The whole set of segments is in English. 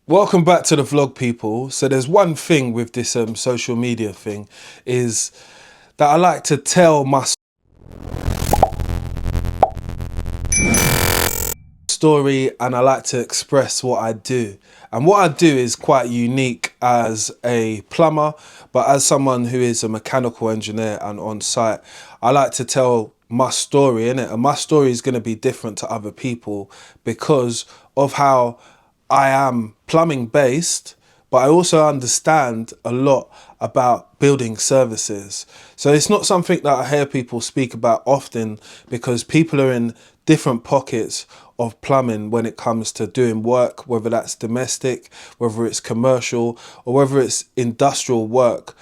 Welcome back to the vlog, people. So there's one thing with this social media thing is that I like to tell my story and I like to express what I do. And what I do is quite unique as a plumber, but as someone who is a mechanical engineer and on site, I like to tell my story, innit? And my story is going to be different to other people because of how I am plumbing based, but I also understand a lot about building services. So it's not something that I hear people speak about often because people are in different pockets of plumbing when it comes to doing work, whether that's domestic, whether it's commercial, or whether it's industrial work.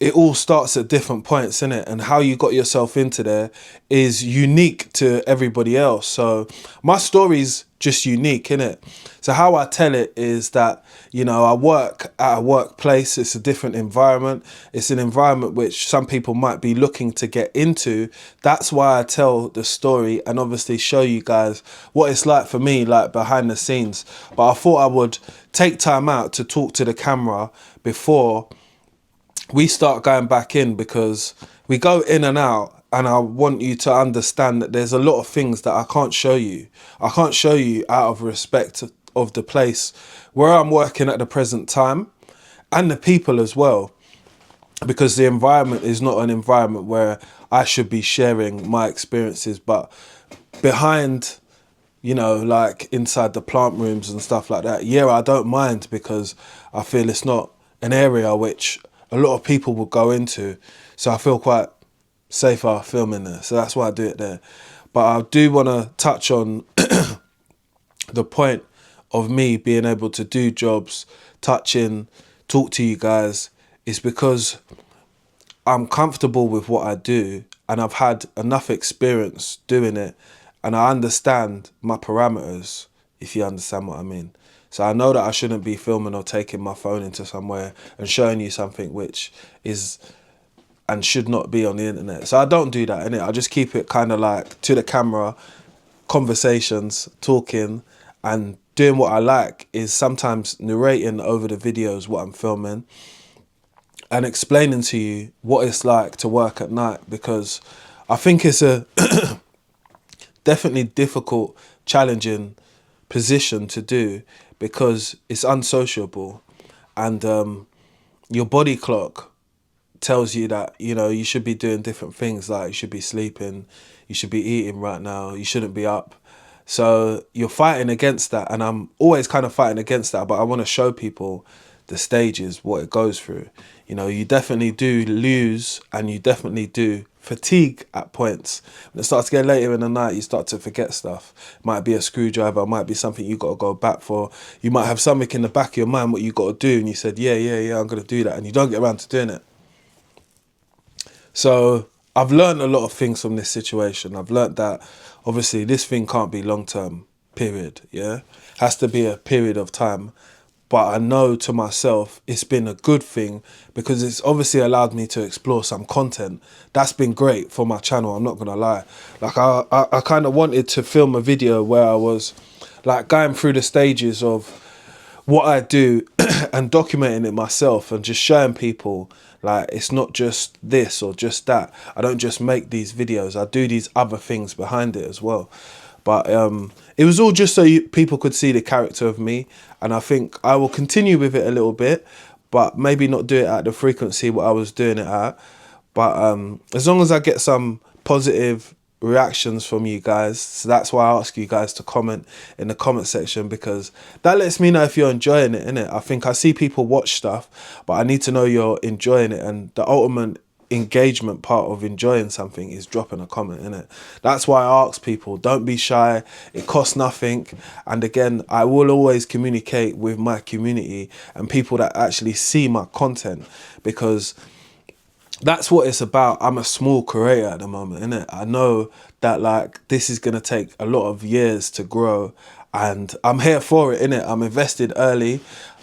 It all starts at different points, innit? And how you got yourself into there is unique to everybody else. So my story's just unique, innit? So how I tell it is that, you know, I work at a workplace. It's a different environment. It's an environment which some people might be looking to get into. That's why I tell the story and obviously show you guys what it's like for me, like behind the scenes. But I thought I would take time out to talk to the camera before we start going back in, because we go in and out, and I want you to understand that there's a lot of things that I can't show you. I can't show you out of respect of the place where I'm working at the present time and the people as well, because the environment is not an environment where I should be sharing my experiences. But behind, you know, like inside the plant rooms and stuff like that, yeah, I don't mind, because I feel it's not an area which a lot of people will go into. So I feel quite safer filming there. So that's why I do it there. But I do want to touch on the point of me being able to do jobs, touch in, talk to you guys, is because I'm comfortable with what I do and I've had enough experience doing it, and I understand my parameters, if you understand what I mean. So I know that I shouldn't be filming or taking my phone into somewhere and showing you something which is and should not be on the internet. So I don't do that, innit? I just keep it kind of like to the camera, conversations, talking, and doing what I like is sometimes narrating over the videos what I'm filming and explaining to you what it's like to work at night, because I think it's a definitely difficult, challenging position to do, because it's unsociable, and your body clock tells you that, you know, you should be doing different things, like you should be sleeping, you should be eating right now, you shouldn't be up. So you're fighting against that, and I'm always kind of fighting against that, but I want to show people the stages, what it goes through. You know, you definitely do lose and you definitely do fatigue at points. When it starts to get later in the night, you start to forget stuff. It might be a screwdriver, it might be something you got to go back for. You might have something in the back of your mind what you got to do, and you said, yeah, I'm going to do that, and you don't get around to doing it. So I've learned a lot of things from this situation. I've learned that obviously this thing can't be long term, period. Yeah, has to be a period of time. But I know to myself it's been a good thing, because it's obviously allowed me to explore some content. That's been great for my channel, I'm not gonna lie. Like I kind of wanted to film a video where I was like going through the stages of what I do and documenting it myself and just showing people, like, it's not just this or just that. I don't just make these videos, I do these other things behind it as well. But it was all just so people could see the character of me, and I think I will continue with it a little bit, but maybe not do it at the frequency what I was doing it at. But as long as I get some positive reactions from you guys, so that's why I ask you guys to comment in the comment section, because that lets me know if you're enjoying it, innit? I think I see people watch stuff, but I need to know you're enjoying it, and the ultimate engagement part of enjoying something is dropping a comment, innit? That's why I ask people, don't be shy, it costs nothing. And again, I will always communicate with my community and people that actually see my content, because that's what it's about. I'm a small creator at the moment, innit? I know that, like, this is gonna take a lot of years to grow, and I'm here for it, innit? I'm invested early,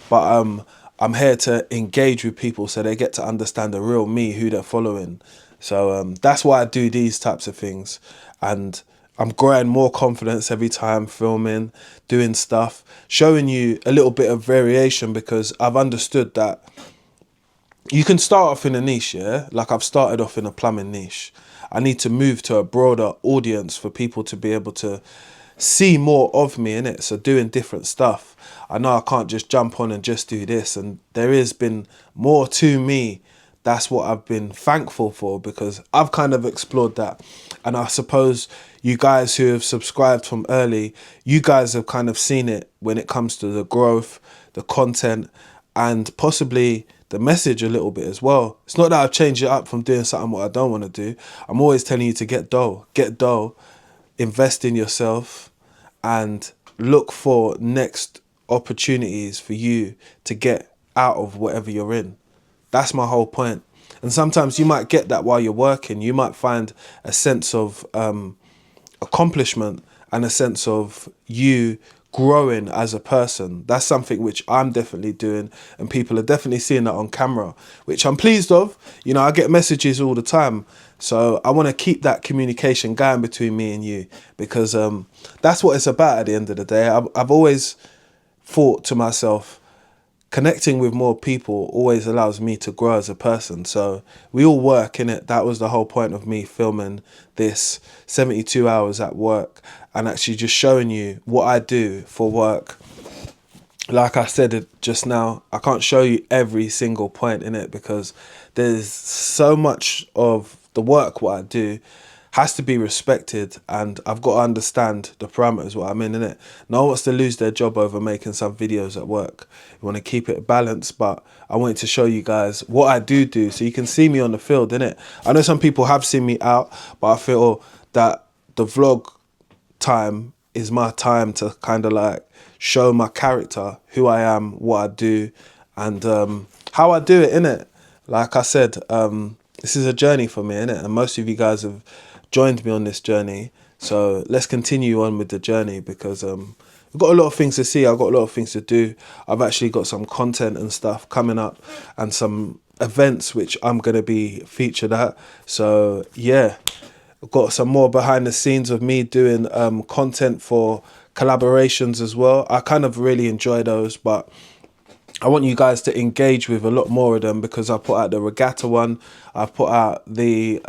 but I'm here to engage with people so they get to understand the real me, who they're following. So that's why I do these types of things, and I'm growing more confidence every time filming, doing stuff, showing you a little bit of variation, because I've understood that you can start off in a niche, yeah? Like I've started off in a plumbing niche. I need to move to a broader audience for people to be able to see more of me in it. So doing different stuff. I know I can't just jump on and just do this. And there has been more to me. That's what I've been thankful for, because I've kind of explored that. And I suppose you guys who have subscribed from early, you guys have kind of seen it when it comes to the growth, the content, and possibly the message a little bit as well. It's not that I've changed it up from doing something what I don't want to do. I'm always telling you to get dough, invest in yourself, and look for next opportunities for you to get out of whatever you're in. That's my whole point. And sometimes you might get that while you're working. You might find a sense of accomplishment and a sense of you growing as a person. That's something which I'm definitely doing, and people are definitely seeing that on camera, which I'm pleased of. You know, I get messages all the time. So I want to keep that communication going between me and you, because that's what it's about at the end of the day. I've always thought to myself, connecting with more people always allows me to grow as a person. So we all work in it. That was the whole point of me filming this 72 hours at work and actually just showing you what I do for work. Like I said it just now, I can't show you every single point in it, because there's so much of the work what I do has to be respected, and I've got to understand the parameters what I'm in it. No one wants to lose their job over making some videos at work. You want to keep it balanced, but I wanted to show you guys what I do so you can see me on the field, innit? I know some people have seen me out, but I feel that the vlog time is my time to kind of like show my character, who I am, what I do, and how I do it, innit? Like I said, this is a journey for me, innit? And most of you guys have joined me on this journey, so let's continue on with the journey, because I've got a lot of things to see. I've got a lot of things to do. I've actually got some content and stuff coming up, and some events which I'm going to be featured at. So yeah, I've got some more behind the scenes of me doing content for collaborations as well. I kind of really enjoy those, but I want you guys to engage with a lot more of them, because I put out the regatta one, I put out the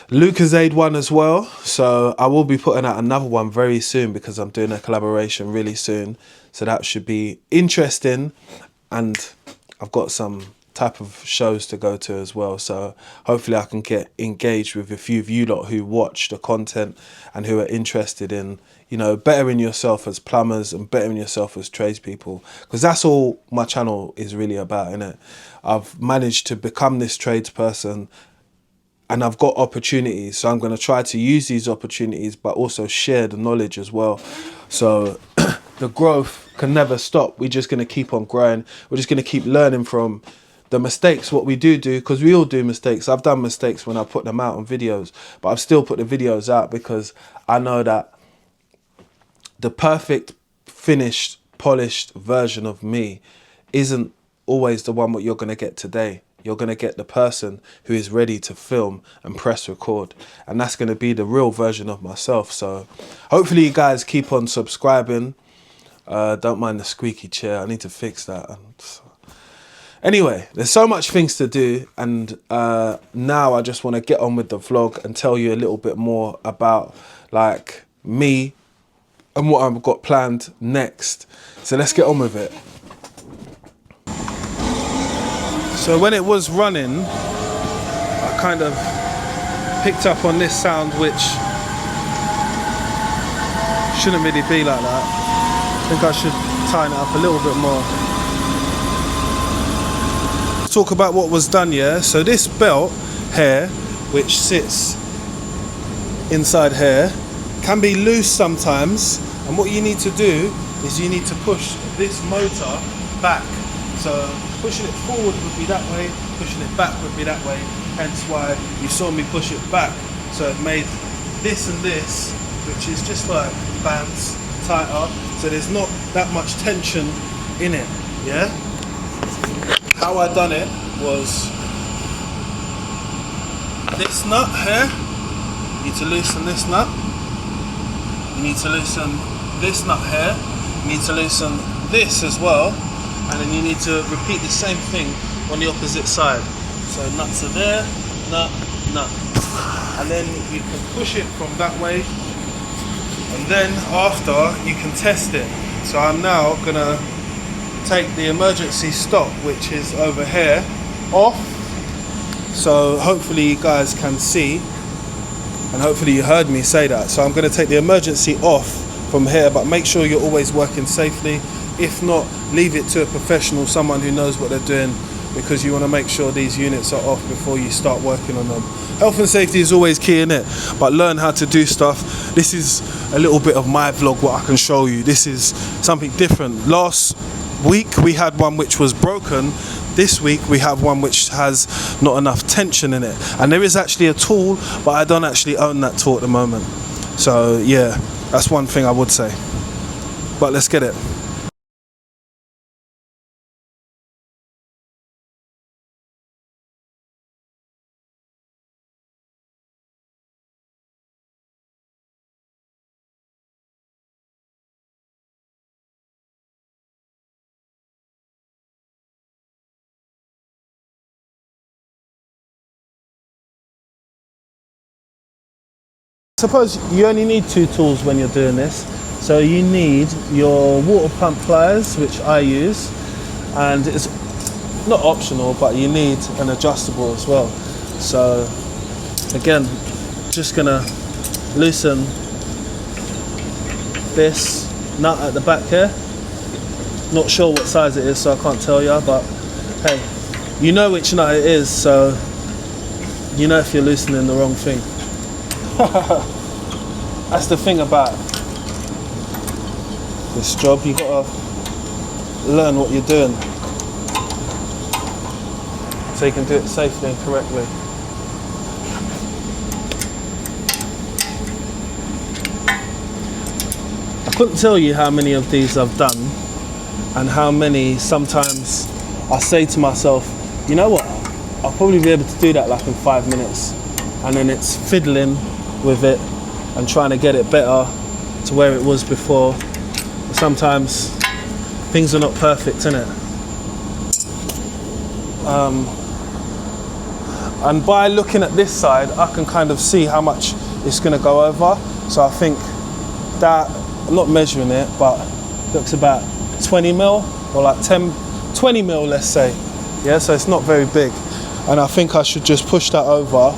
Lucasade one as well. So I will be putting out another one very soon, because I'm doing a collaboration really soon. So that should be interesting. And I've got some type of shows to go to as well. So hopefully I can get engaged with a few of you lot who watch the content and who are interested in, you know, bettering yourself as plumbers and bettering yourself as tradespeople, because that's all my channel is really about, innit? I've managed to become this tradesperson, and I've got opportunities, so I'm going to try to use these opportunities, but also share the knowledge as well. So the growth can never stop. We're just going to keep on growing. We're just going to keep learning from the mistakes, what we do, because we all do mistakes. I've done mistakes when I put them out on videos, but I've still put the videos out, because I know that the perfect, finished, polished version of me isn't always the one what you're going to get today. You're going to get the person who is ready to film and press record. And that's going to be the real version of myself. So hopefully you guys keep on subscribing. Don't mind the squeaky chair. I need to fix that. Anyway, there's so much things to do. And now I just want to get on with the vlog and tell you a little bit more about like me and what I've got planned next. So let's get on with it. So when it was running, I kind of picked up on this sound, which shouldn't really be like that. I think I should tighten it up a little bit more. Let's talk about what was done, yeah? So this belt here, which sits inside here, can be loose sometimes. And what you need to do is you need to push this motor back. So pushing it forward would be that way, pushing it back would be that way, hence why you saw me push it back. So it made this and this, which is just like bands, tighter, so there's not that much tension in it, yeah? How I done it was this nut here, You need to loosen this nut. You need to loosen this nut here. You need to loosen this as well. And then you need to repeat the same thing on the opposite side. So nuts are there, nut, nut. And then you can push it from that way. And then after, you can test it. So I'm now gonna take the emergency stop, which is over here, off. So hopefully you guys can see, and hopefully you heard me say that. So I'm gonna take the emergency off from here, but make sure you're always working safely. If not, leave it to a professional, someone who knows what they're doing, because you wanna make sure these units are off before you start working on them. Health and safety is always key in it, but learn how to do stuff. This is a little bit of my vlog, what I can show you. This is something different. Last week we had one which was broken. This week we have one which has not enough tension in it. And there is actually a tool, but I don't actually own that tool at the moment. So yeah, that's one thing I would say. But let's get it. Suppose you only need 2 tools when you're doing this. So you need your water pump pliers, which I use, and it's not optional, but you need an adjustable as well. So again, just gonna loosen this nut at the back here. Not sure what size it is, so I can't tell you, but hey, you know which nut it is, so you know if you're loosening the wrong thing. That's the thing about this job, you gotta learn what you're doing so you can do it safely and correctly. I couldn't tell you how many of these I've done, and how many sometimes I say to myself, you know what, I'll probably be able to do that like in 5 minutes, and then it's fiddling with it and trying to get it better to where it was before. Sometimes things are not perfect, innit? And by looking at this side, I can kind of see how much it's gonna go over. So I think that, I'm not measuring it, but looks about 20 mil or like 20 mil, let's say. Yeah, so it's not very big. And I think I should just push that over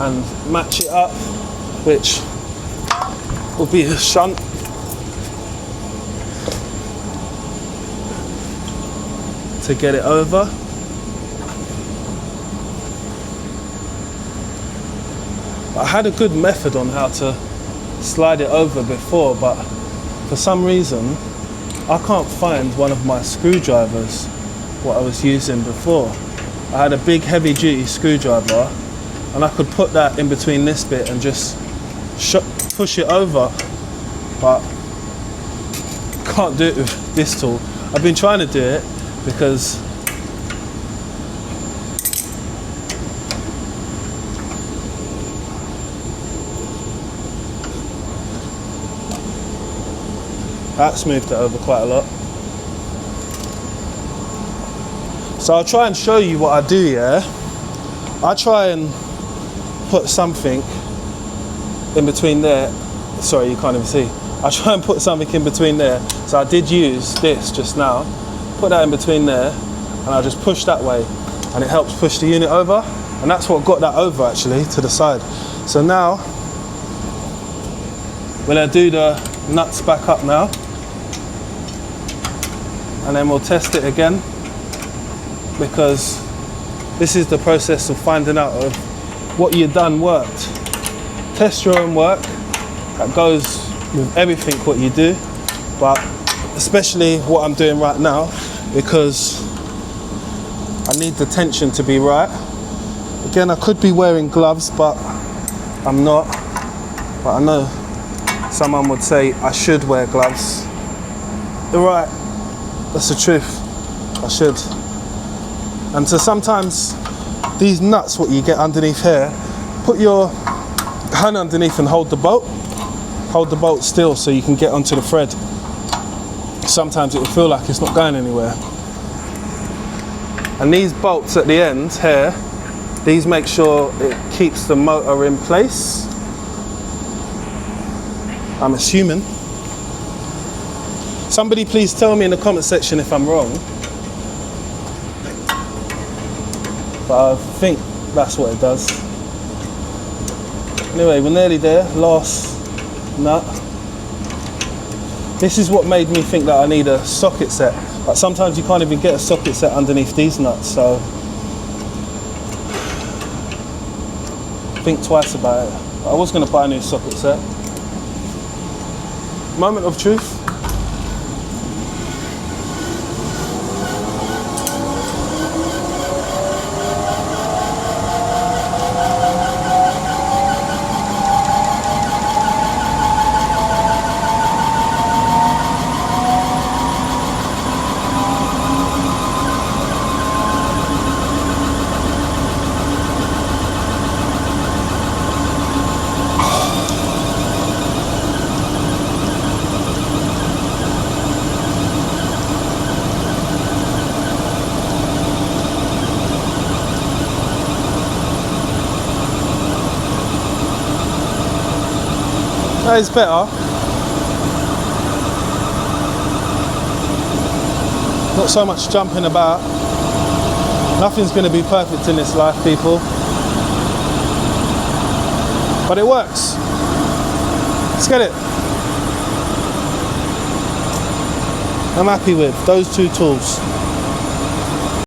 and match it up, which will be a shunt. To get it over. I had a good method on how to slide it over before, but for some reason I can't find one of my screwdrivers, what I was using before. I had a big heavy duty screwdriver, and I could put that in between this bit and just push it over, but can't do it with this tool. I've been trying to do it because that smoothed it over quite a lot. So I'll try and show you what I do, yeah? I try and put something in between there. Sorry, you can't even see. I try and put something in between there. So I did use this just now. Put that in between there, and I just push that way, and it helps push the unit over. And that's what got that over actually to the side. So now, when I do the nuts back up now, and then we'll test it again, because this is the process of finding out of what you've done worked. Test your own work. That goes with everything what you do, but especially what I'm doing right now, because I need the tension to be right. Again, I could be wearing gloves, but I'm not. But I know someone would say I should wear gloves. You're right, that's the truth, I should. And so sometimes these nuts, what you get underneath here, Put your hand underneath and hold the bolt. Hold the bolt still so you can get onto the thread. Sometimes it will feel like it's not going anywhere. And these bolts at the end here, these make sure it keeps the motor in place. I'm assuming. Somebody please tell me in the comment section if I'm wrong. But I think that's what it does. Anyway, we're nearly there. Last nut. This is what made me think that I need a socket set. But sometimes you can't even get a socket set underneath these nuts, so think twice about it. I was going to buy a new socket set. Moment of truth. That is better. Not so much jumping about. Nothing's going to be perfect in this life, people. But it works. Let's get it. I'm happy with those two tools.